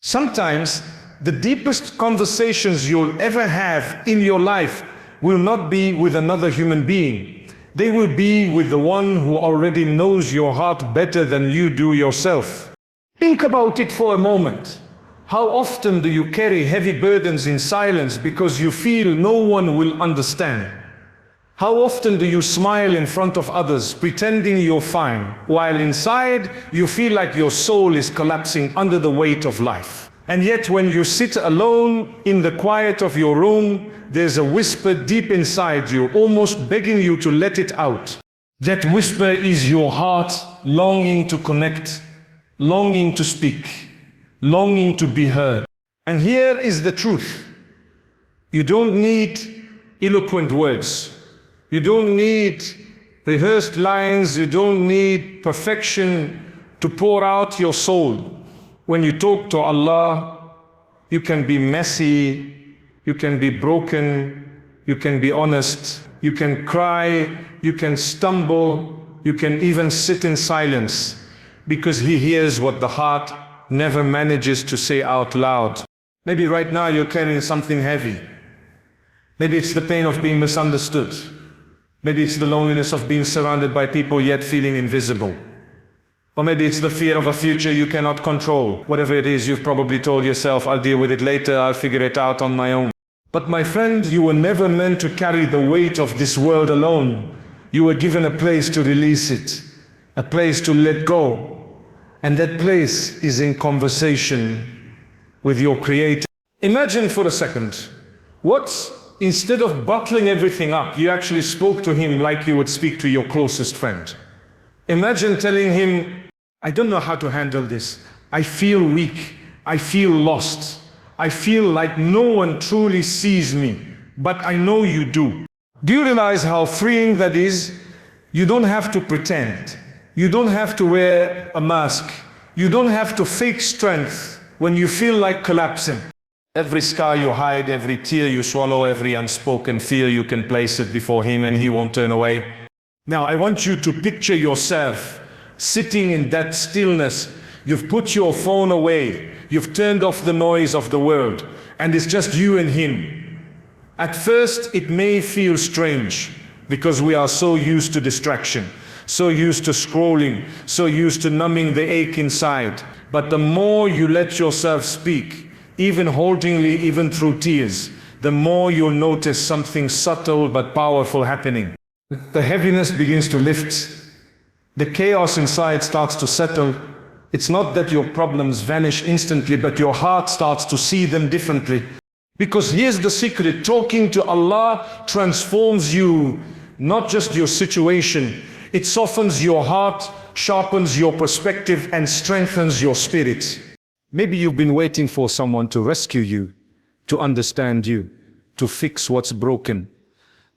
Sometimes the deepest conversations you'll ever have in your life will not be with another human being. They will be with the one who already knows your heart better than you do yourself. Think about it for a moment. How often do you carry heavy burdens in silence because you feel no one will understand? How often do you smile in front of others, pretending you're fine, while inside you feel like your soul is collapsing under the weight of life? And yet when you sit alone in the quiet of your room, there's a whisper deep inside you, almost begging you to let it out. That whisper is your heart longing to connect, longing to speak, longing to be heard. And here is the truth. You don't need eloquent words. You don't need rehearsed lines. You don't need perfection to pour out your soul. When you talk to Allah, you can be messy, you can be broken, you can be honest, you can cry, you can stumble, you can even sit in silence, because He hears what the heart never manages to say out loud. Maybe right now you're carrying something heavy. Maybe it's the pain of being misunderstood. Maybe it's the loneliness of being surrounded by people yet feeling invisible. Or maybe it's the fear of a future you cannot control. Whatever it is, you've probably told yourself, I'll deal with it later, I'll figure it out on my own. But my friend, you were never meant to carry the weight of this world alone. You were given a place to release it, a place to let go. And that place is in conversation with your Creator. Imagine for a second, what, instead of bottling everything up, you actually spoke to Him like you would speak to your closest friend. Imagine telling Him, I don't know how to handle this. I feel weak. I feel lost. I feel like no one truly sees me, but I know you do. Do you realize how freeing that is? You don't have to pretend. You don't have to wear a mask. You don't have to fake strength when you feel like collapsing. Every scar you hide, every tear you swallow, every unspoken fear, you can place it before Him and He won't turn away. Now I want you to picture yourself sitting in that stillness. You've put your phone away. You've turned off the noise of the world, and it's just you and Him. At first it may feel strange because we are so used to distraction, so used to scrolling, so used to numbing the ache inside. But the more you let yourself speak, even haltingly, even through tears, the more you'll notice something subtle but powerful happening. The heaviness begins to lift. The chaos inside starts to settle. It's not that your problems vanish instantly, but your heart starts to see them differently. Because here's the secret, talking to Allah transforms you, not just your situation. It softens your heart, sharpens your perspective, and strengthens your spirit. Maybe you've been waiting for someone to rescue you, to understand you, to fix what's broken.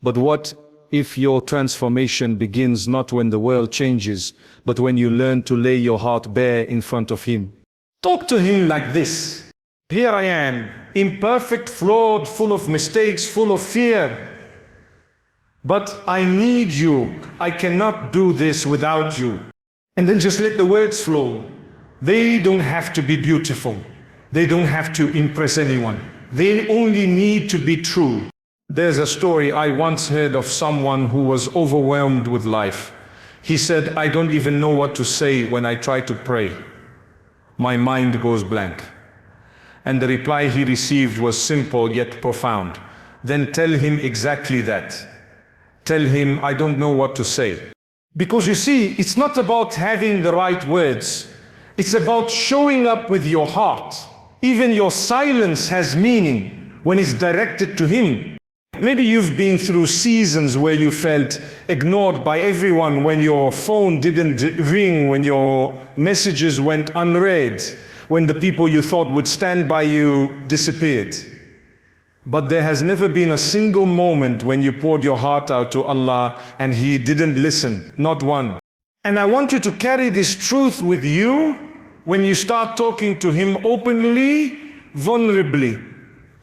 But what if your transformation begins not when the world changes, but when you learn to lay your heart bare in front of Him? Talk to Him like this. Here I am, imperfect, flawed, full of mistakes, full of fear. But I need you. I cannot do this without you. And then just let the words flow. They don't have to be beautiful. They don't have to impress anyone. They only need to be true. There's a story I once heard of someone who was overwhelmed with life. He said, I don't even know what to say when I try to pray. My mind goes blank. And the reply he received was simple yet profound. Then tell him exactly that. Tell him, I don't know what to say. Because you see, it's not about having the right words. It's about showing up with your heart. Even your silence has meaning when it's directed to Him. Maybe you've been through seasons where you felt ignored by everyone, when your phone didn't ring, when your messages went unread, when the people you thought would stand by you disappeared. But there has never been a single moment when you poured your heart out to Allah and He didn't listen, not one. And I want you to carry this truth with you when you start talking to Him openly, vulnerably,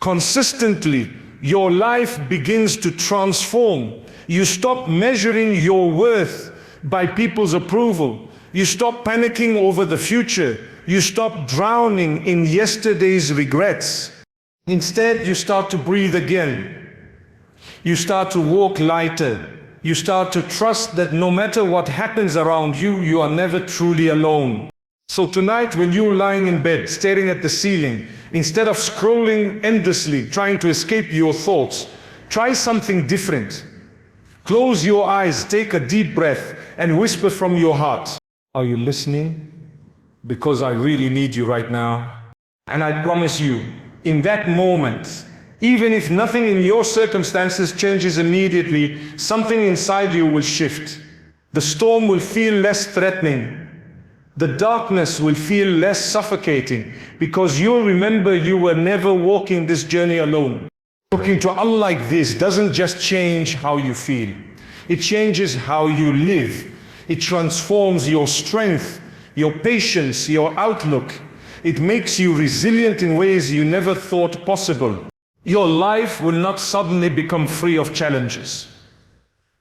consistently. Your life begins to transform. You stop measuring your worth by people's approval. You stop panicking over the future. You stop drowning in yesterday's regrets. Instead, you start to breathe again. You start to walk lighter. You start to trust that no matter what happens around you, you are never truly alone. So tonight, when you're lying in bed, staring at the ceiling, instead of scrolling endlessly, trying to escape your thoughts, try something different. Close your eyes, take a deep breath, and whisper from your heart, "Are you listening? Because I really need you right now." And I promise you, in that moment, even if nothing in your circumstances changes immediately, something inside you will shift. The storm will feel less threatening. The darkness will feel less suffocating, because you'll remember you were never walking this journey alone. Talking to Allah like this doesn't just change how you feel. It changes how you live. It transforms your strength, your patience, your outlook. It makes you resilient in ways you never thought possible. Your life will not suddenly become free of challenges,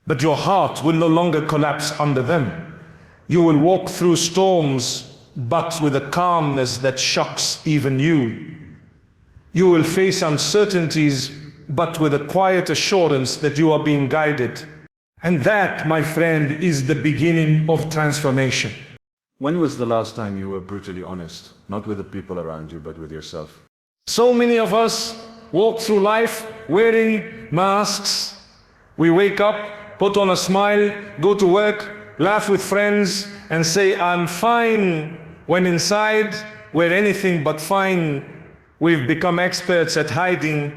but your heart will no longer collapse under them. You will walk through storms, but with a calmness that shocks even you. You will face uncertainties, but with a quiet assurance that you are being guided. And that, my friend, is the beginning of transformation. When was the last time you were brutally honest? Not with the people around you, but with yourself. So many of us walk through life wearing masks. We wake up, put on a smile, go to work, laugh with friends, and say, "I'm fine," when inside we're anything but fine. We've become experts at hiding,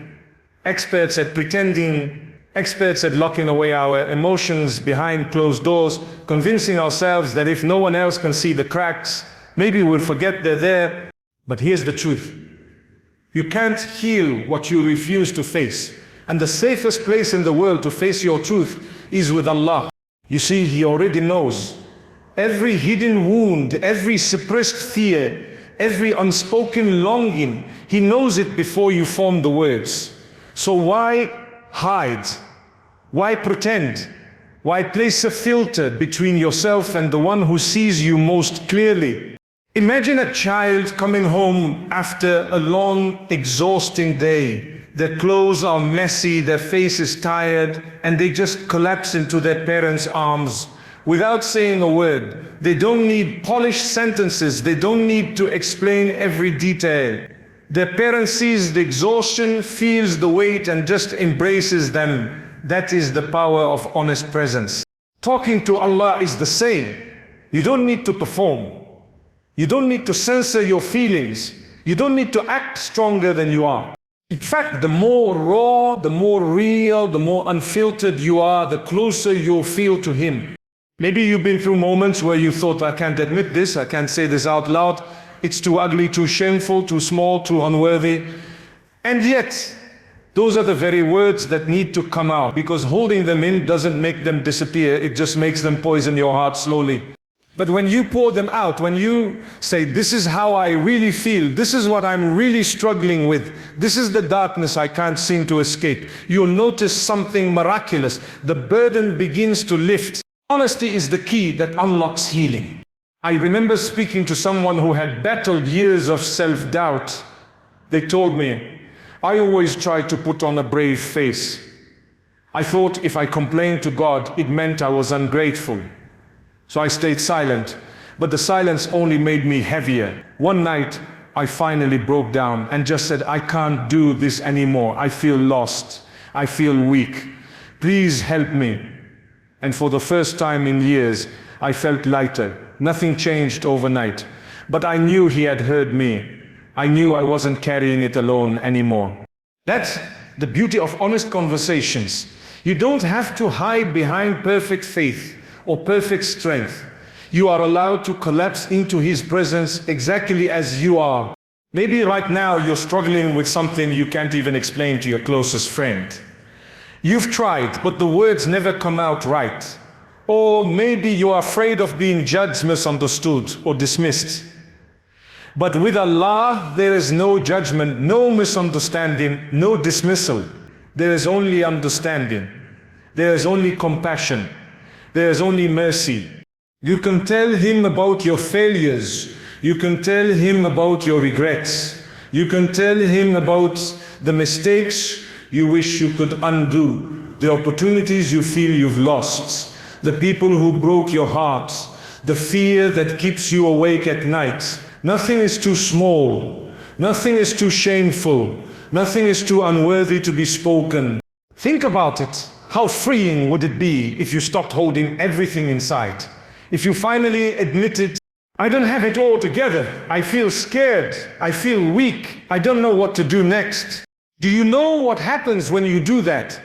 experts at pretending, experts at locking away our emotions behind closed doors, convincing ourselves that if no one else can see the cracks, maybe we'll forget they're there. But here's the truth. You can't heal what you refuse to face. And the safest place in the world to face your truth is with Allah. You see, He already knows. Every hidden wound, every suppressed fear, every unspoken longing, He knows it before you form the words. So why hide? Why pretend? Why place a filter between yourself and the one who sees you most clearly? Imagine a child coming home after a long, exhausting day. Their clothes are messy, their face is tired, and they just collapse into their parents' arms without saying a word. They don't need polished sentences. They don't need to explain every detail. Their parent sees the exhaustion, feels the weight, and just embraces them. That is the power of honest presence. Talking to Allah is the same. You don't need to perform. You don't need to censor your feelings. You don't need to act stronger than you are. In fact, the more raw, the more real, the more unfiltered you are, the closer you'll feel to Him. Maybe you've been through moments where you thought, "I can't admit this, I can't say this out loud. It's too ugly, too shameful, too small, too unworthy." And yet, those are the very words that need to come out, because holding them in doesn't make them disappear, it just makes them poison your heart slowly. But when you pour them out, when you say, "This is how I really feel, this is what I'm really struggling with, this is the darkness I can't seem to escape," you'll notice something miraculous. The burden begins to lift. Honesty is the key that unlocks healing. I remember speaking to someone who had battled years of self-doubt. They told me, "I always tried to put on a brave face. I thought if I complained to God, it meant I was ungrateful. So I stayed silent, but the silence only made me heavier. One night, I finally broke down and just said, 'I can't do this anymore. I feel lost. I feel weak. Please help me.' And for the first time in years, I felt lighter. Nothing changed overnight, but I knew He had heard me. I knew I wasn't carrying it alone anymore." That's the beauty of honest conversations. You don't have to hide behind perfect faith or perfect strength. You are allowed to collapse into His presence exactly as you are. Maybe right now you're struggling with something you can't even explain to your closest friend. You've tried, but the words never come out right. Or maybe you're afraid of being judged, misunderstood, or dismissed. But with Allah, there is no judgment, no misunderstanding, no dismissal. There is only understanding. There is only compassion. There is only mercy. You can tell Him about your failures, You can tell him about your regrets. You can tell him about the mistakes you wish you could undo, the opportunities you feel you've lost, the people who broke your heart, the fear that keeps you awake at night. Nothing is too small. Nothing is too shameful. Nothing is too unworthy to be spoken. Think about it. How freeing would it be if you stopped holding everything inside? If you finally admitted, I don't have it all together. I feel scared. I feel weak. I don't know what to do next. Do you know what happens when you do that?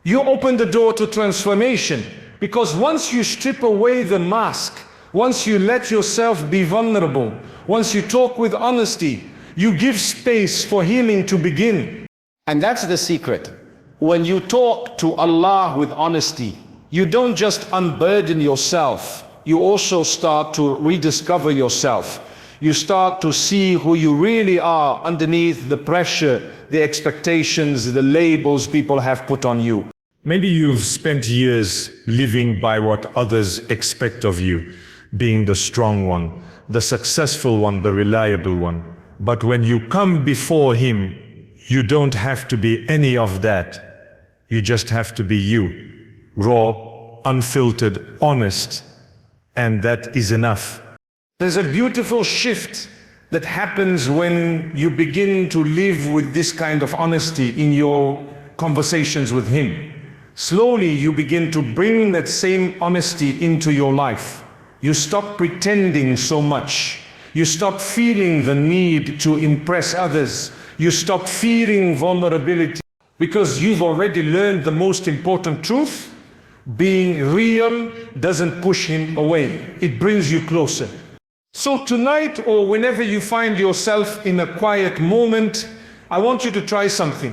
You open the door to transformation, because once you strip away the mask, once you let yourself be vulnerable, once you talk with honesty, you give space for healing to begin. And that's the secret. When you talk to Allah with honesty, you don't just unburden yourself, you also start to rediscover yourself. You start to see who you really are underneath the pressure, the expectations, the labels people have put on you. Maybe you've spent years living by what others expect of you, being the strong one, the successful one, the reliable one. But when you come before Him, you don't have to be any of that. You just have to be you, raw, unfiltered, honest, and that is enough. There's a beautiful shift that happens when you begin to live with this kind of honesty in your conversations with Him. Slowly you begin to bring that same honesty into your life. You stop pretending so much. You stop feeling the need to impress others. You stop fearing vulnerability, because you've already learned the most important truth. Being real doesn't push Him away. It brings you closer. So tonight, or whenever you find yourself in a quiet moment, I want you to try something.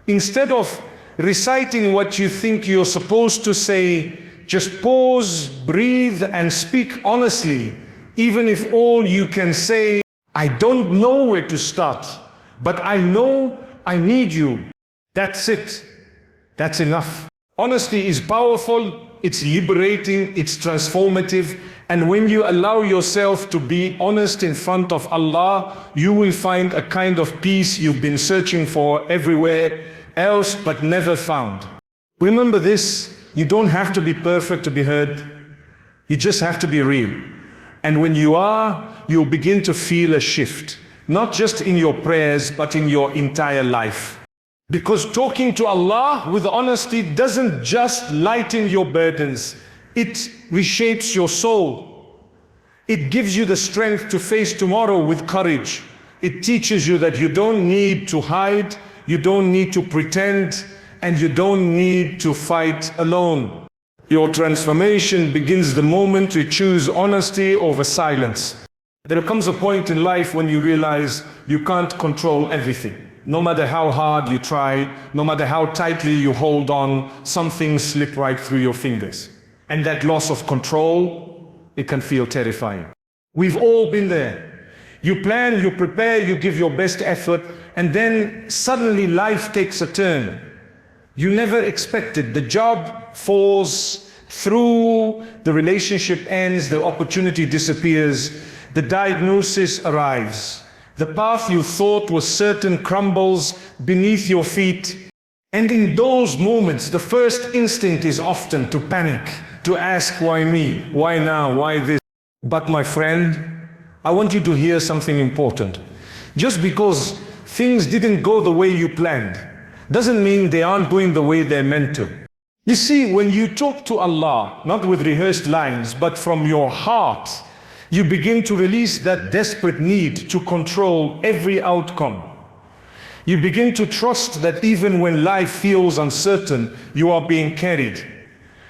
Instead of reciting what you think you're supposed to say, just pause, breathe, and speak honestly, even if all you can say, I don't know where to start, but I know I need you. That's it. That's enough. Honesty is powerful, it's liberating, it's transformative, and when you allow yourself to be honest in front of Allah, you will find a kind of peace you've been searching for everywhere else but never found. Remember this, you don't have to be perfect to be heard. You just have to be real. And when you are, you'll begin to feel a shift, not just in your prayers, but in your entire life. Because talking to Allah with honesty doesn't just lighten your burdens, it reshapes your soul. It gives you the strength to face tomorrow with courage. It teaches you that you don't need to hide, you don't need to pretend, and you don't need to fight alone. Your transformation begins the moment you choose honesty over silence. There comes a point in life when you realize you can't control everything. No matter how hard you try, no matter how tightly you hold on, some things slip right through your fingers. And that loss of control, it can feel terrifying. We've all been there. You plan, you prepare, you give your best effort, and then suddenly life takes a turn. You never expected. The job falls through, the relationship ends, the opportunity disappears, the diagnosis arrives. The path you thought was certain crumbles beneath your feet. And in those moments, the first instinct is often to panic, to ask, why me? Why now? Why this? But my friend, I want you to hear something important. Just because things didn't go the way you planned, doesn't mean they aren't going the way they're meant to. You see, when you talk to Allah, not with rehearsed lines, but from your heart, you begin to release that desperate need to control every outcome. You begin to trust that even when life feels uncertain, you are being carried.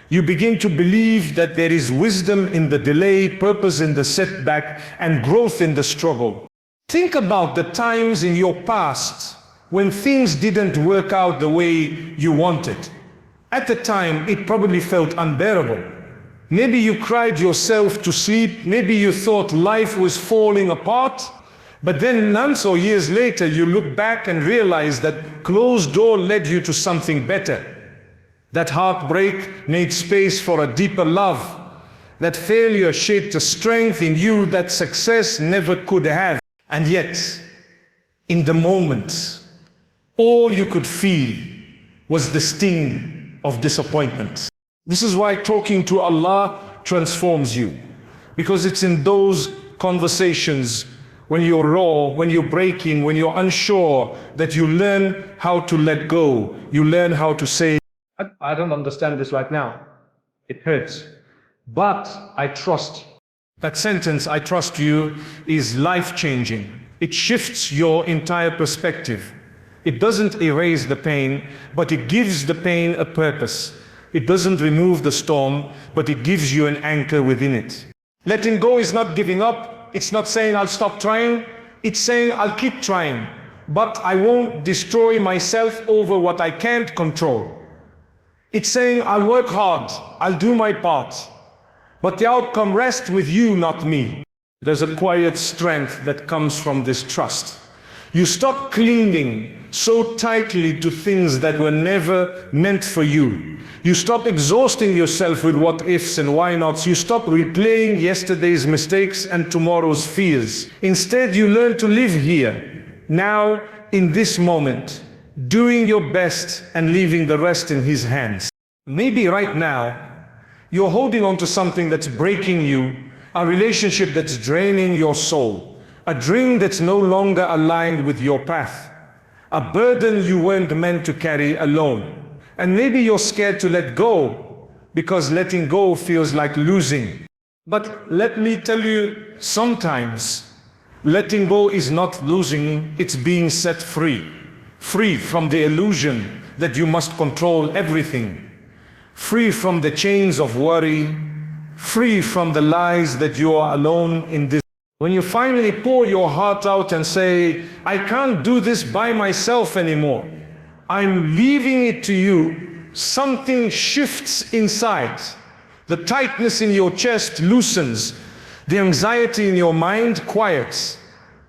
You begin to believe that there is wisdom in the delay, purpose in the setback, and growth in the struggle. Think about the times in your past when things didn't work out the way you wanted. At the time, it probably felt unbearable. Maybe you cried yourself to sleep, maybe you thought life was falling apart, but then months or years later you look back and realize that closed door led you to something better. That heartbreak made space for a deeper love. That failure shaped a strength in you that success never could have. And yet, in the moment, all you could feel was the sting of disappointment. This is why talking to Allah transforms you. Because it's in those conversations, when you're raw, when you're breaking, when you're unsure, that you learn how to let go. You learn how to say, I don't understand this right now. It hurts. But I trust. That sentence, I trust you, is life-changing. It shifts your entire perspective. It doesn't erase the pain, but it gives the pain a purpose. It doesn't remove the storm, but it gives you an anchor within it. Letting go is not giving up. It's not saying I'll stop trying. It's saying I'll keep trying, but I won't destroy myself over what I can't control. It's saying I'll work hard, I'll do my part, but the outcome rests with you, not me. There's a quiet strength that comes from this trust. You stop clinging so tightly to things that were never meant for you. You stop exhausting yourself with what ifs and why nots. You stop replaying yesterday's mistakes and tomorrow's fears. Instead, you learn to live here, now, in this moment, doing your best and leaving the rest in His hands. Maybe right now, you're holding on to something that's breaking you, a relationship that's draining your soul, a dream that's no longer aligned with your path, a burden you weren't meant to carry alone. And maybe you're scared to let go, because letting go feels like losing. But let me tell you, sometimes letting go is not losing, it's being set free. Free from the illusion that you must control everything. Free from the chains of worry. Free from the lies that you are alone in this. When you finally pour your heart out and say, I can't do this by myself anymore, I'm leaving it to you, something shifts inside. The tightness in your chest loosens. The anxiety in your mind quiets.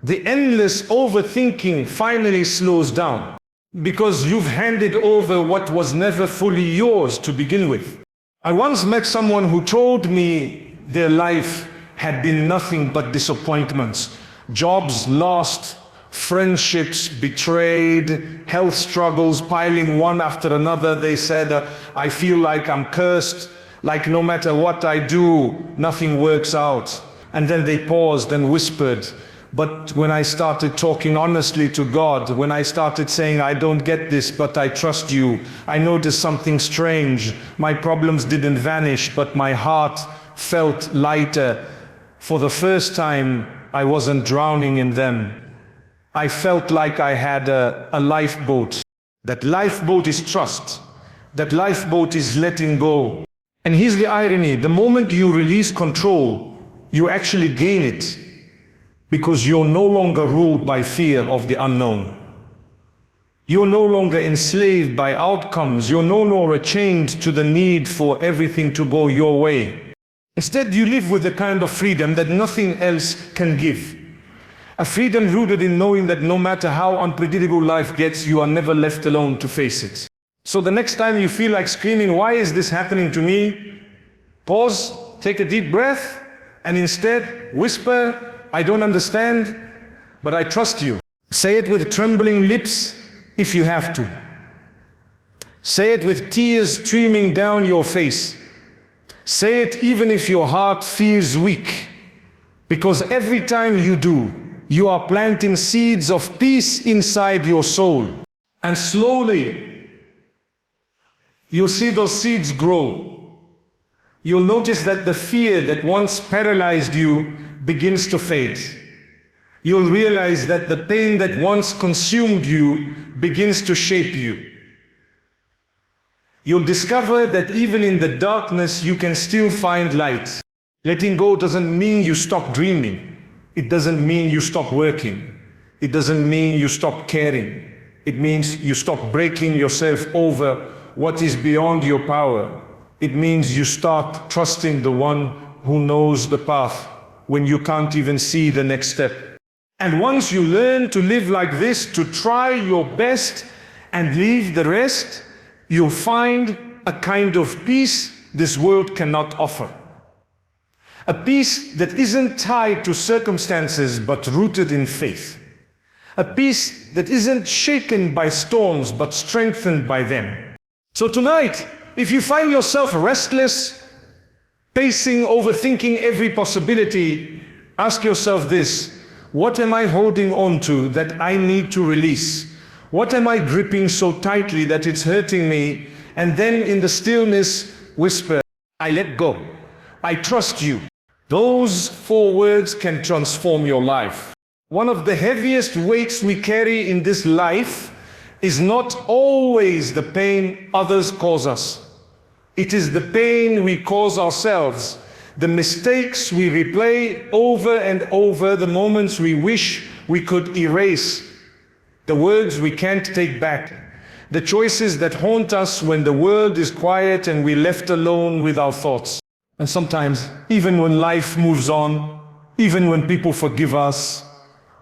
The endless overthinking finally slows down. Because you've handed over what was never fully yours to begin with. I once met someone who told me their life had been nothing but disappointments. Jobs lost, friendships betrayed, health struggles piling one after another. They said, I feel like I'm cursed, like no matter what I do, nothing works out. And then they paused and whispered, but when I started talking honestly to God, when I started saying, I don't get this, but I trust you, I noticed something strange. My problems didn't vanish, but my heart felt lighter. For the first time, I wasn't drowning in them. I felt like I had a lifeboat. That lifeboat is trust. That lifeboat is letting go. And here's the irony, the moment you release control, you actually gain it. Because you're no longer ruled by fear of the unknown. You're no longer enslaved by outcomes. You're no longer chained to the need for everything to go your way. Instead, you live with the kind of freedom that nothing else can give. A freedom rooted in knowing that no matter how unpredictable life gets, you are never left alone to face it. So the next time you feel like screaming, why is this happening to me? Pause, take a deep breath, and instead whisper, I don't understand, but I trust you. Say it with trembling lips if you have to. Say it with tears streaming down your face. Say it even if your heart feels weak. Because every time you do, you are planting seeds of peace inside your soul. And slowly, you'll see those seeds grow. You'll notice that the fear that once paralyzed you begins to fade. You'll realize that the pain that once consumed you begins to shape you. You'll discover that even in the darkness you can still find light. Letting go doesn't mean you stop dreaming. It doesn't mean you stop working. It doesn't mean you stop caring. It means you stop breaking yourself over what is beyond your power. It means you start trusting the one who knows the path when you can't even see the next step. And once you learn to live like this, to try your best and leave the rest, you'll find a kind of peace this world cannot offer. A peace that isn't tied to circumstances but rooted in faith. A peace that isn't shaken by storms but strengthened by them. So tonight, if you find yourself restless, pacing, overthinking every possibility, ask yourself this: what am I holding on to that I need to release? What am I gripping so tightly that it's hurting me? And then in the stillness, whisper, I let go. I trust you. Those 4 words can transform your life. One of the heaviest weights we carry in this life is not always the pain others cause us. It is the pain we cause ourselves, the mistakes we replay over and over, the moments we wish we could erase, the words we can't take back, the choices that haunt us when the world is quiet and we're left alone with our thoughts. And sometimes, even when life moves on, even when people forgive us,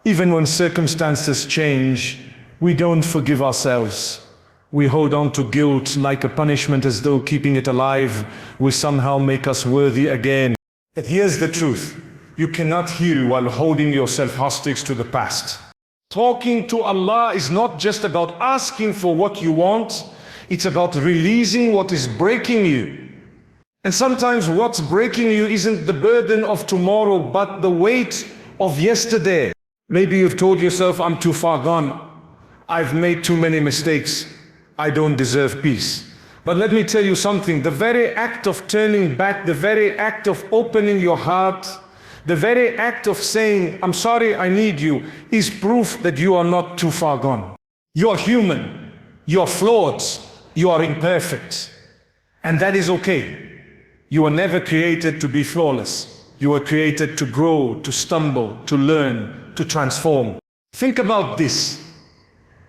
even when circumstances change, we don't forgive ourselves. We hold on to guilt like a punishment, as though keeping it alive will somehow make us worthy again. But here's the truth: you cannot heal while holding yourself hostage to the past. Talking to Allah is not just about asking for what you want, it's about releasing what is breaking you. And sometimes what's breaking you isn't the burden of tomorrow, but the weight of yesterday. Maybe you've told yourself, I'm too far gone. I've made too many mistakes. I don't deserve peace. But let me tell you something: the very act of turning back, the very act of opening your heart, the very act of saying, I'm sorry, I need you, is proof that you are not too far gone. You're human, you're flawed, you are imperfect. And that is okay. You were never created to be flawless. You were created to grow, to stumble, to learn, to transform. Think about this.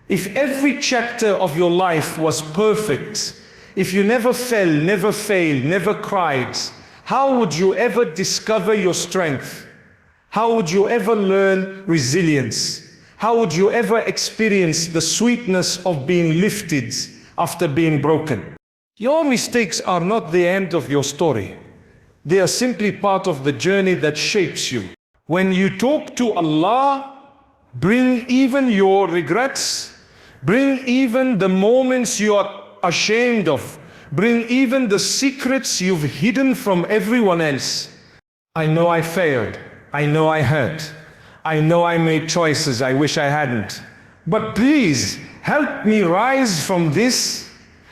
If every chapter of your life was perfect, if you never fell, never failed, never cried, how would you ever discover your strength? How would you ever learn resilience? How would you ever experience the sweetness of being lifted after being broken? Your mistakes are not the end of your story. They are simply part of the journey that shapes you. When you talk to Allah, bring even your regrets, bring even the moments you are ashamed of, bring even the secrets you've hidden from everyone else. I know I failed. I know I hurt. I know I made choices I wish I hadn't. But please, help me rise from this.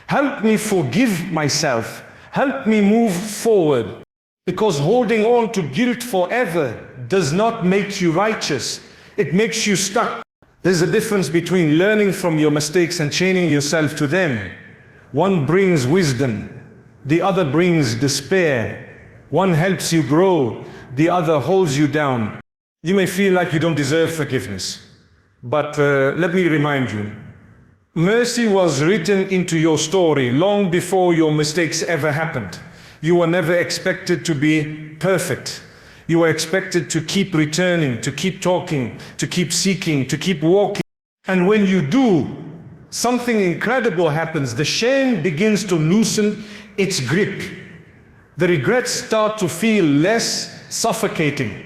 Help me forgive myself. Help me move forward. Because holding on to guilt forever does not make you righteous. It makes you stuck. There's a difference between learning from your mistakes and chaining yourself to them. One brings wisdom, the other brings despair. One helps you grow, the other holds you down. You may feel like you don't deserve forgiveness, but let me remind you, mercy was written into your story long before your mistakes ever happened. You were never expected to be perfect. You were expected to keep returning, to keep talking, to keep seeking, to keep walking. And when you do, something incredible happens. The shame begins to loosen its grip. The regrets start to feel less suffocating.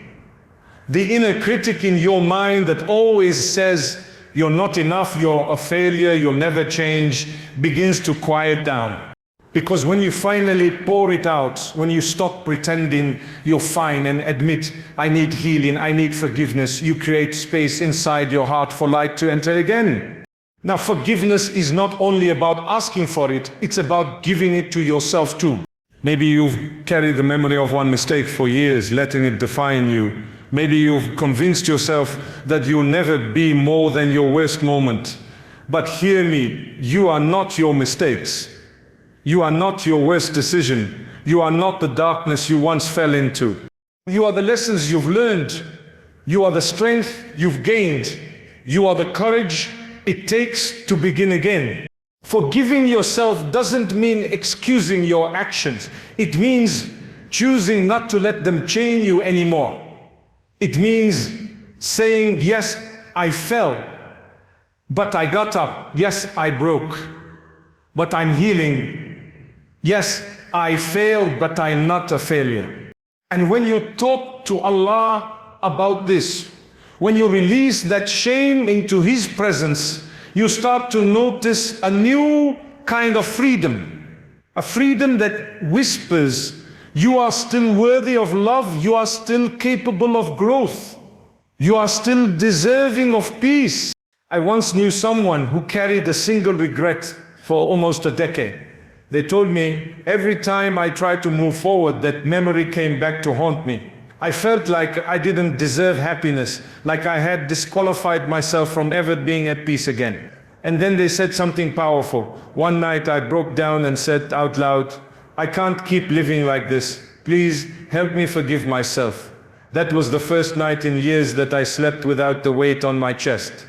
The inner critic in your mind that always says you're not enough, you're a failure, you'll never change, begins to quiet down. Because when you finally pour it out, when you stop pretending you're fine and admit, I need healing, I need forgiveness, you create space inside your heart for light to enter again. Now, forgiveness is not only about asking for it, it's about giving it to yourself too. Maybe you've carried the memory of one mistake for years, letting it define you. Maybe you've convinced yourself that you'll never be more than your worst moment. But hear me, you are not your mistakes. You are not your worst decision. You are not the darkness you once fell into. You are the lessons you've learned. You are the strength you've gained. You are the courage it takes to begin again. Forgiving yourself doesn't mean excusing your actions. It means choosing not to let them chain you anymore. It means saying, yes, I fell, but I got up. Yes, I broke, but I'm healing. Yes, I failed, but I'm not a failure. And when you talk to Allah about this, when you release that shame into His presence, you start to notice a new kind of freedom. A freedom that whispers, you are still worthy of love, you are still capable of growth, you are still deserving of peace. I once knew someone who carried a single regret for almost a decade. They told me every time I tried to move forward, that memory came back to haunt me. I felt like I didn't deserve happiness, like I had disqualified myself from ever being at peace again. And then they said something powerful. One night I broke down and said out loud, I can't keep living like this. Please help me forgive myself. That was the first night in years that I slept without the weight on my chest.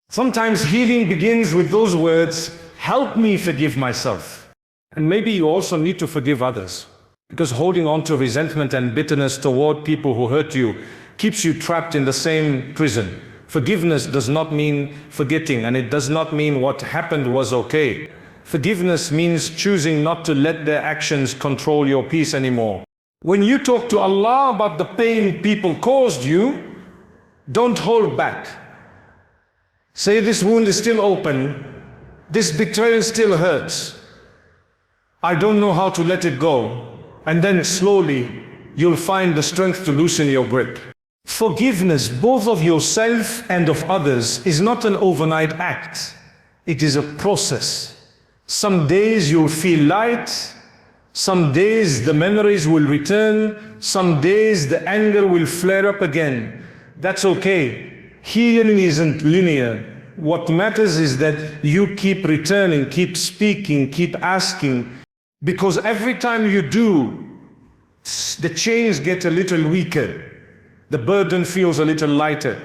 Sometimes healing begins with those words, help me forgive myself. And maybe you also need to forgive others. Because holding on to resentment and bitterness toward people who hurt you keeps you trapped in the same prison. Forgiveness does not mean forgetting, and it does not mean what happened was okay. Forgiveness means choosing not to let their actions control your peace anymore. When you talk to Allah about the pain people caused you, don't hold back. Say, this wound is still open, this betrayal still hurts. I don't know how to let it go. And then slowly, you'll find the strength to loosen your grip. Forgiveness, both of yourself and of others, is not an overnight act. It is a process. Some days you'll feel light, some days the memories will return, some days the anger will flare up again. That's okay. Healing isn't linear. What matters is that you keep returning, keep speaking, keep asking. Because every time you do, the chains get a little weaker. The burden feels a little lighter.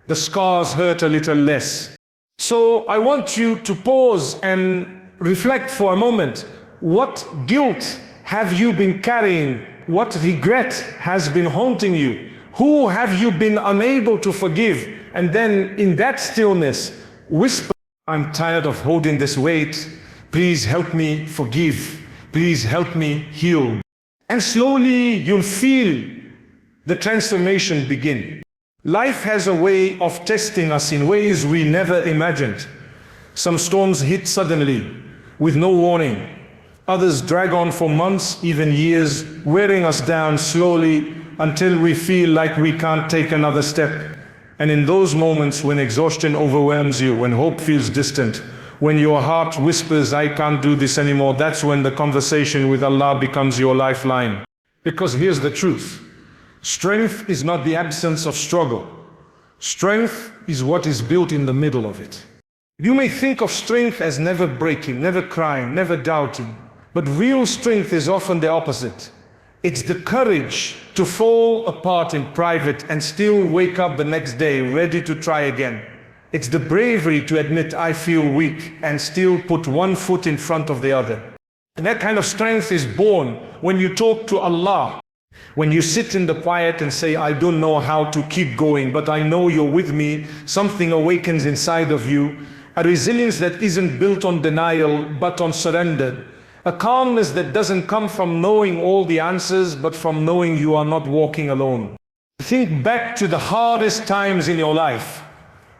The scars hurt a little less. So I want you to pause and reflect for a moment. What guilt have you been carrying? What regret has been haunting you? Who have you been unable to forgive? And then in that stillness, whisper, I'm tired of holding this weight. Please help me forgive. Please help me heal. And slowly you'll feel the transformation begin. Life has a way of testing us in ways we never imagined. Some storms hit suddenly, with no warning. Others drag on for months, even years, wearing us down slowly until we feel like we can't take another step. And in those moments when exhaustion overwhelms you, when hope feels distant, when your heart whispers, I can't do this anymore, that's when the conversation with Allah becomes your lifeline. Because here's the truth. Strength is not the absence of struggle. Strength is what is built in the middle of it. You may think of strength as never breaking, never crying, never doubting. But real strength is often the opposite. It's the courage to fall apart in private and still wake up the next day ready to try again. It's the bravery to admit I feel weak and still put one foot in front of the other. And that kind of strength is born when you talk to Allah. When you sit in the quiet and say, I don't know how to keep going, but I know you're with me, something awakens inside of you. A resilience that isn't built on denial, but on surrender. A calmness that doesn't come from knowing all the answers, but from knowing you are not walking alone. Think back to the hardest times in your life.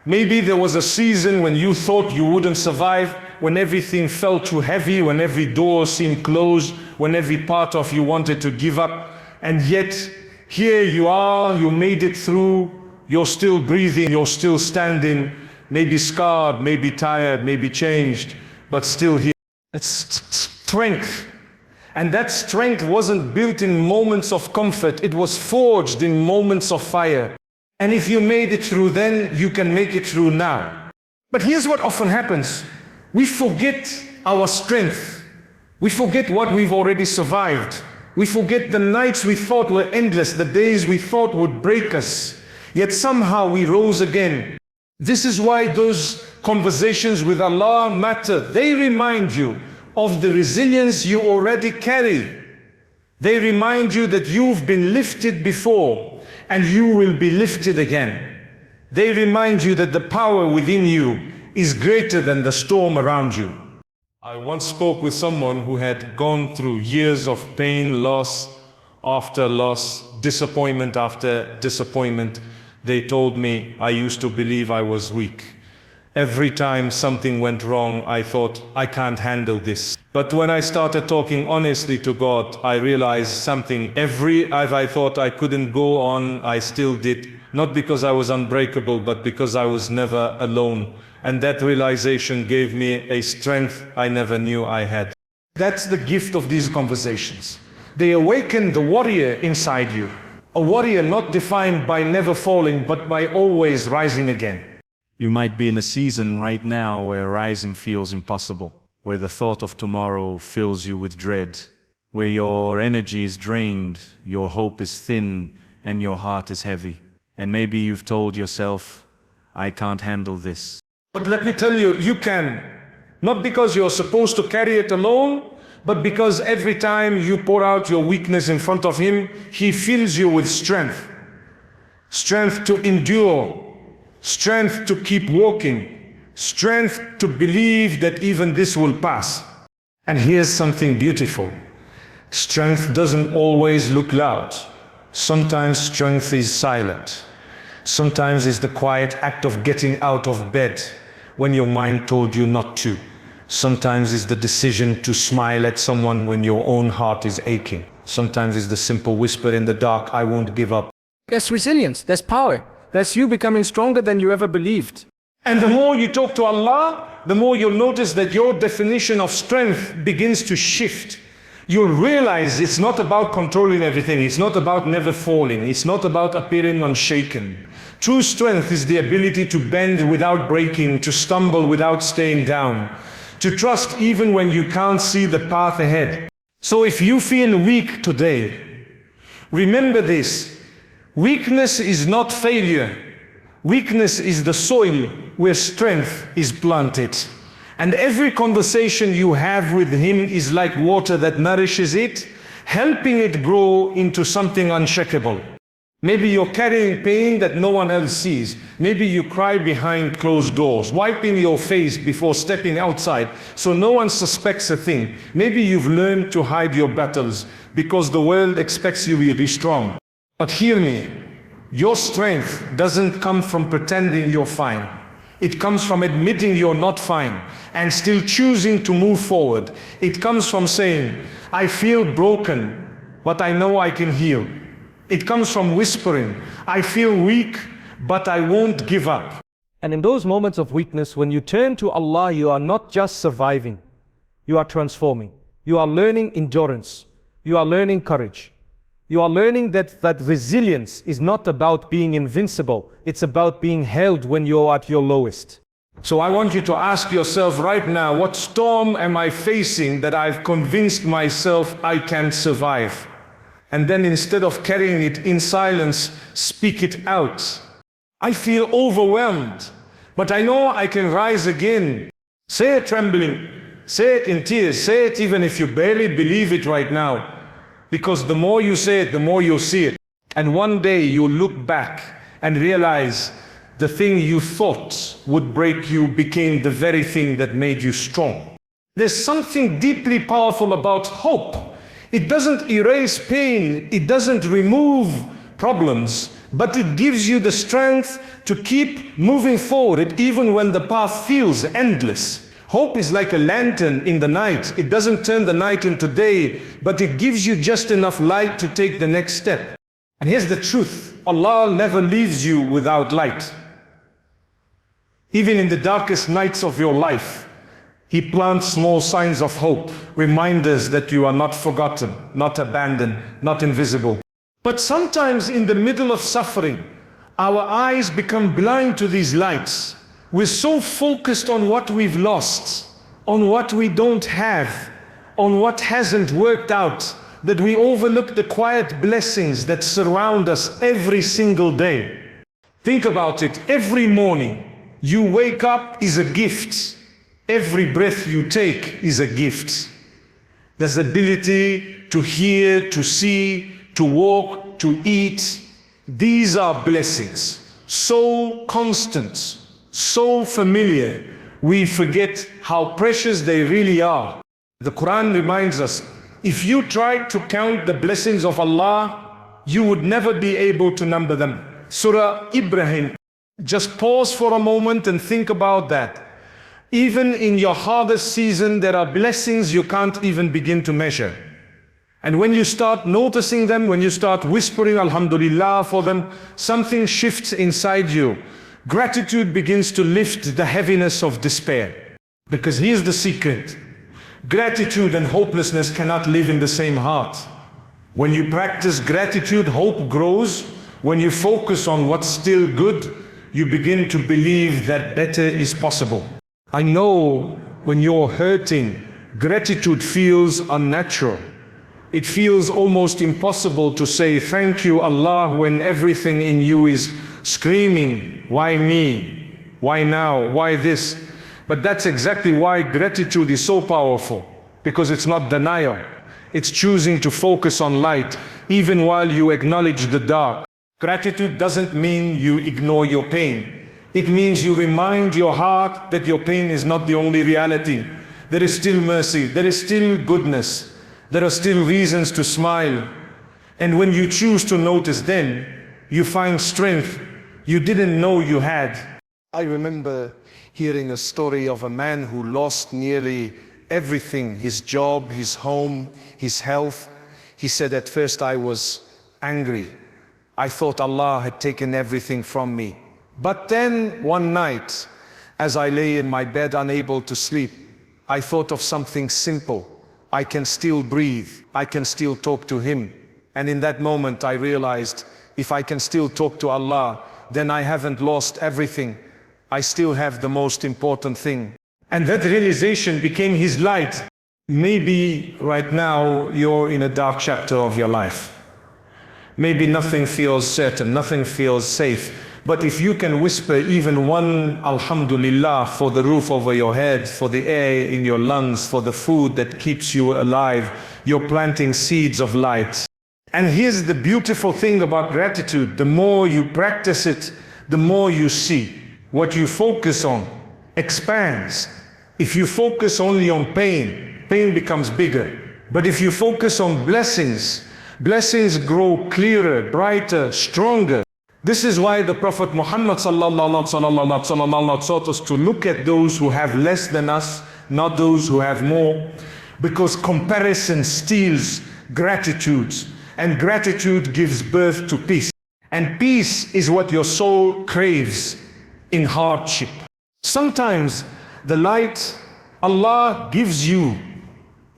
Maybe there was a season when you thought you wouldn't survive, when everything felt too heavy, when every door seemed closed, when every part of you wanted to give up. And yet, here you are, you made it through, you're still breathing, you're still standing, maybe scarred, maybe tired, maybe changed, but still here. It's strength. And that strength wasn't built in moments of comfort, it was forged in moments of fire. And if you made it through then, you can make it through now. But here's what often happens. We forget our strength. We forget what we've already survived. We forget the nights we thought were endless, the days we thought would break us. Yet somehow we rose again. This is why those conversations with Allah matter. They remind you of the resilience you already carry. They remind you that you've been lifted before and you will be lifted again. They remind you that the power within you is greater than the storm around you. I once spoke with someone who had gone through years of pain, loss, after loss, disappointment after disappointment. They told me I used to believe I was weak. Every time something went wrong, I thought, I can't handle this. But when I started talking honestly to God, I realized something. As I thought I couldn't go on, I still did. Not because I was unbreakable, but because I was never alone. And that realization gave me a strength I never knew I had. That's the gift of these conversations. They awaken the warrior inside you. A warrior not defined by never falling, but by always rising again. You might be in a season right now where rising feels impossible, where the thought of tomorrow fills you with dread, where your energy is drained, your hope is thin, and your heart is heavy. And maybe you've told yourself, I can't handle this. But let me tell you, you can. Not because you're supposed to carry it alone, but because every time you pour out your weakness in front of Him, He fills you with strength. Strength to endure. Strength to keep walking, strength to believe that even this will pass. And here's something beautiful. Strength doesn't always look loud. Sometimes strength is silent. Sometimes it's the quiet act of getting out of bed when your mind told you not to. Sometimes it's the decision to smile at someone when your own heart is aching. Sometimes it's the simple whisper in the dark, I won't give up. There's resilience, there's power. That's you becoming stronger than you ever believed. And the more you talk to Allah, the more you'll notice that your definition of strength begins to shift. You'll realize it's not about controlling everything. It's not about never falling. It's not about appearing unshaken. True strength is the ability to bend without breaking, to stumble without staying down, to trust even when you can't see the path ahead. So if you feel weak today, remember this. Weakness is not failure. Weakness is the soil where strength is planted. And every conversation you have with Him is like water that nourishes it, helping it grow into something unshakable. Maybe you're carrying pain that no one else sees. Maybe you cry behind closed doors, wiping your face before stepping outside so no one suspects a thing. Maybe you've learned to hide your battles because the world expects you to be strong. But hear me, your strength doesn't come from pretending you're fine. It comes from admitting you're not fine and still choosing to move forward. It comes from saying, I feel broken, but I know I can heal. It comes from whispering, I feel weak, but I won't give up. And in those moments of weakness, when you turn to Allah, you are not just surviving, you are transforming. You are learning endurance. You are learning courage. You are learning that resilience is not about being invincible. It's about being held when you're at your lowest. So I want you to ask yourself right now, what storm am I facing that I've convinced myself I can survive? And then instead of carrying it in silence, speak it out. I feel overwhelmed, but I know I can rise again. Say it trembling, say it in tears, say it even if you barely believe it right now. Because the more you say it, the more you'll see it. And one day you'll look back and realize the thing you thought would break you became the very thing that made you strong. There's something deeply powerful about hope. It doesn't erase pain, it doesn't remove problems, but it gives you the strength to keep moving forward even when the path feels endless. Hope is like a lantern in the night. It doesn't turn the night into day, but it gives you just enough light to take the next step. And here's the truth. Allah never leaves you without light. Even in the darkest nights of your life, He plants small signs of hope, reminders that you are not forgotten, not abandoned, not invisible. But sometimes in the middle of suffering, our eyes become blind to these lights. We're so focused on what we've lost, on what we don't have, on what hasn't worked out, that we overlook the quiet blessings that surround us every single day. Think about it. Every morning you wake up is a gift. Every breath you take is a gift. There's the ability to hear, to see, to walk, to eat. These are blessings, so constant, so familiar, we forget how precious they really are. The Quran reminds us, If you tried to count the blessings of Allah, you would never be able to number them. Surah Ibrahim. Just pause for a moment and think about that. Even in your hardest season, there are blessings you can't even begin to measure. And when you start noticing them, when you start whispering Alhamdulillah for them, something shifts inside you. Gratitude begins to lift the heaviness of despair. Because here's the secret. Gratitude and hopelessness cannot live in the same heart. When you practice gratitude, hope grows. When you focus on what's still good, you begin to believe that better is possible. I know when you're hurting, gratitude feels unnatural. It feels almost impossible to say thank you Allah when everything in you is screaming, why me? Why now? Why this? But that's exactly why gratitude is so powerful, because it's not denial. It's choosing to focus on light, even while you acknowledge the dark. Gratitude doesn't mean you ignore your pain. It means you remind your heart that your pain is not the only reality. There is still mercy, there is still goodness, there are still reasons to smile. And when you choose to notice, then you find strength you didn't know you had. I remember hearing a story of a man who lost nearly everything, his job, his home, his health. He said, at first I was angry. I thought Allah had taken everything from me. But then one night, as I lay in my bed unable to sleep, I thought of something simple. I can still breathe. I can still talk to Him. And in that moment I realized, if I can still talk to Allah, then I haven't lost everything. I still have the most important thing. And that realization became his light. Maybe right now you're in a dark chapter of your life. Maybe nothing feels certain, nothing feels safe. But if you can whisper even one Alhamdulillah for the roof over your head, for the air in your lungs, for the food that keeps you alive, you're planting seeds of light. And here's the beautiful thing about gratitude. The more you practice it, the more you see. What you focus on expands. If you focus only on pain, pain becomes bigger. But if you focus on blessings, blessings grow clearer, brighter, stronger. This is why the Prophet Muhammad taught us to look at those who have less than us, not those who have more. Because comparison steals gratitude, and gratitude gives birth to peace. And peace is what your soul craves in hardship. Sometimes the light Allah gives you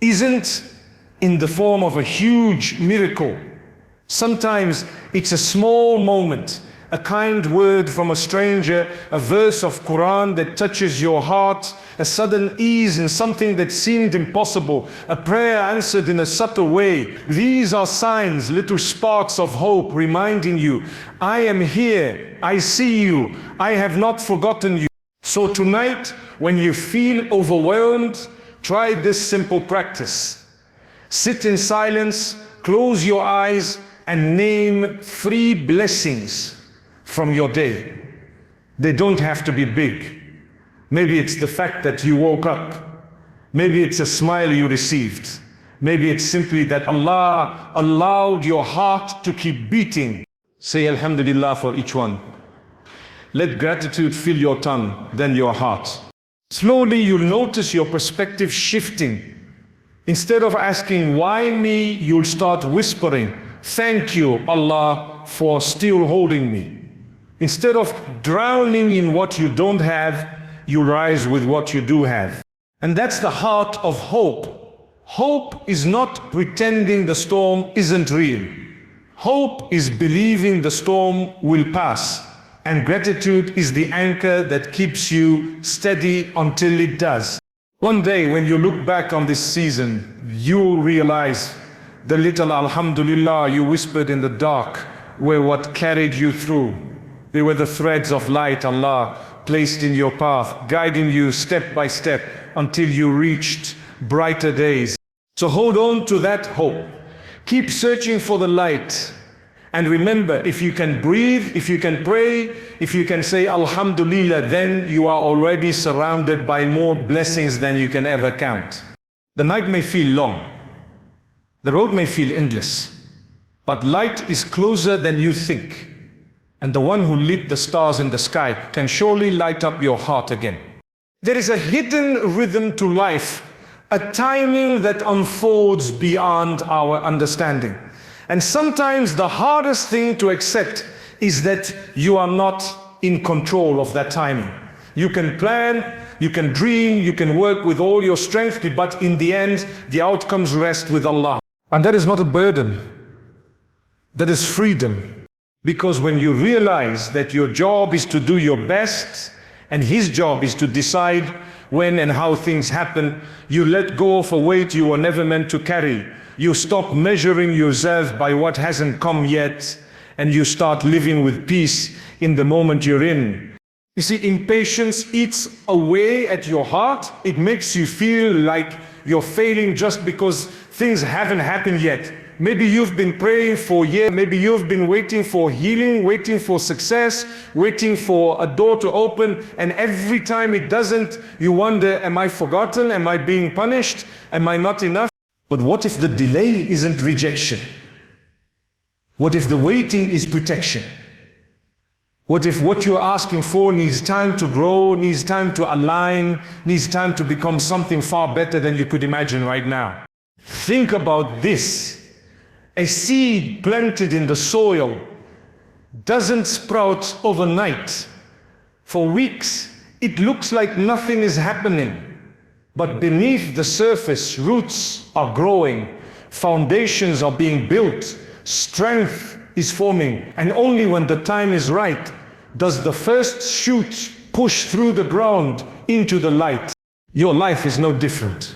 isn't in the form of a huge miracle. Sometimes it's a small moment, a kind word from a stranger, a verse of Quran that touches your heart, a sudden ease in something that seemed impossible, a prayer answered in a subtle way. These are signs, little sparks of hope reminding you, I am here, I see you, I have not forgotten you. So tonight, when you feel overwhelmed, try this simple practice. Sit in silence, close your eyes, and name 3 blessings from your day. They don't have to be big. Maybe it's the fact that you woke up. Maybe it's a smile you received. Maybe it's simply that Allah allowed your heart to keep beating. Say Alhamdulillah for each one. Let gratitude fill your tongue, then your heart. Slowly you'll notice your perspective shifting. Instead of asking, why me, you'll start whispering, thank you, Allah, for still holding me. Instead of drowning in what you don't have, you rise with what you do have. And that's the heart of hope. Hope is not pretending the storm isn't real. Hope is believing the storm will pass. And gratitude is the anchor that keeps you steady until it does. One day when you look back on this season, you'll realize the little Alhamdulillah you whispered in the dark were what carried you through. They were the threads of light Allah placed in your path, guiding you step by step until you reached brighter days. So hold on to that hope. Keep searching for the light. And remember, if you can breathe, if you can pray, if you can say Alhamdulillah, then you are already surrounded by more blessings than you can ever count. The night may feel long, The road may feel endless, but light is closer than you think. And the one who lit the stars in the sky can surely light up your heart again. There is a hidden rhythm to life, a timing that unfolds beyond our understanding. And sometimes the hardest thing to accept is that you are not in control of that timing. You can plan, you can dream, you can work with all your strength, but in the end, the outcomes rest with Allah. And that is not a burden. That is freedom. Because when you realize that your job is to do your best, and His job is to decide when and how things happen, you let go of a weight you were never meant to carry. You stop measuring yourself by what hasn't come yet, and you start living with peace in the moment you're in. You see, impatience eats away at your heart. It makes you feel like you're failing just because things haven't happened yet. Maybe you've been praying for years, maybe you've been waiting for healing, waiting for success, waiting for a door to open, and every time it doesn't, you wonder, am I forgotten? Am I being punished? Am I not enough? But what if the delay isn't rejection? What if the waiting is protection? What if what you're asking for needs time to grow, needs time to align, needs time to become something far better than you could imagine right now? Think about this. A seed planted in the soil doesn't sprout overnight. For weeks, it looks like nothing is happening. But beneath the surface, roots are growing, foundations are being built, strength is forming, and only when the time is right does the first shoot push through the ground into the light. Your life is no different.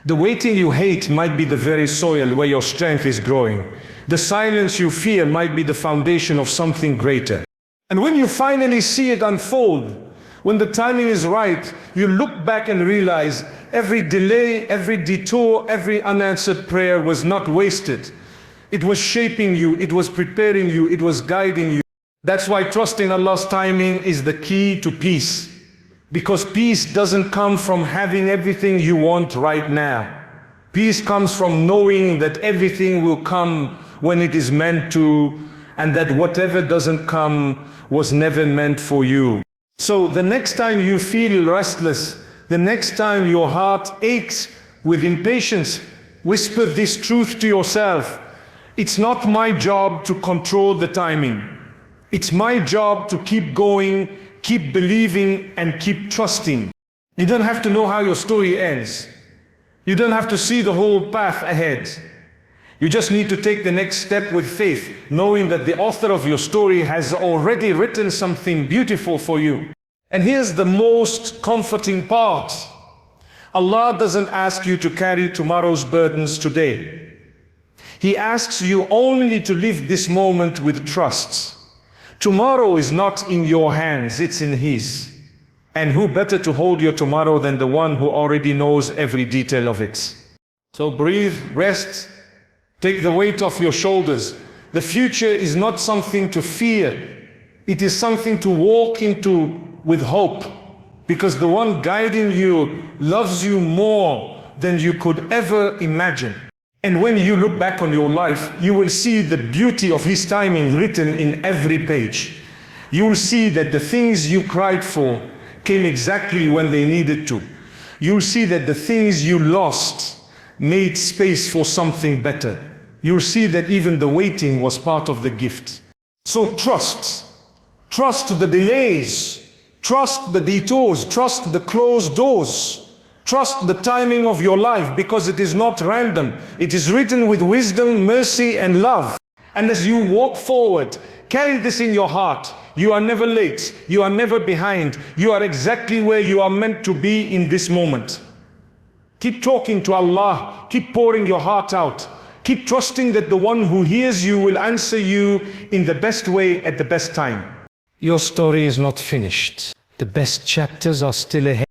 The waiting you hate might be the very soil where your strength is growing. The silence you fear might be the foundation of something greater. And when you finally see it unfold, when the timing is right, you look back and realize every delay, every detour, every unanswered prayer was not wasted. It was shaping you, it was preparing you, it was guiding you. That's why trusting Allah's timing is the key to peace. Because peace doesn't come from having everything you want right now. Peace comes from knowing that everything will come when it is meant to, and that whatever doesn't come was never meant for you. So the next time you feel restless, the next time your heart aches with impatience, whisper this truth to yourself. It's not my job to control the timing. It's my job to keep going, keep believing, and keep trusting. You don't have to know how your story ends. You don't have to see the whole path ahead. You just need to take the next step with faith, knowing that the author of your story has already written something beautiful for you. And here's the most comforting part. Allah doesn't ask you to carry tomorrow's burdens today. He asks you only to live this moment with trust. Tomorrow is not in your hands, it's in His. And who better to hold your tomorrow than the one who already knows every detail of it? So breathe, rest, take the weight off your shoulders. The future is not something to fear. It is something to walk into with hope. Because the one guiding you loves you more than you could ever imagine. And when you look back on your life, you will see the beauty of His timing written in every page. You will see that the things you cried for came exactly when they needed to. You'll see that the things you lost made space for something better. You'll see that even the waiting was part of the gift. So trust. Trust the delays. Trust the detours. Trust the closed doors. Trust the timing of your life, because it is not random. It is written with wisdom, mercy, and love. And as you walk forward, carry this in your heart. You are never late. You are never behind. You are exactly where you are meant to be in this moment. Keep talking to Allah. Keep pouring your heart out. Keep trusting that the one who hears you will answer you in the best way at the best time. Your story is not finished. The best chapters are still ahead.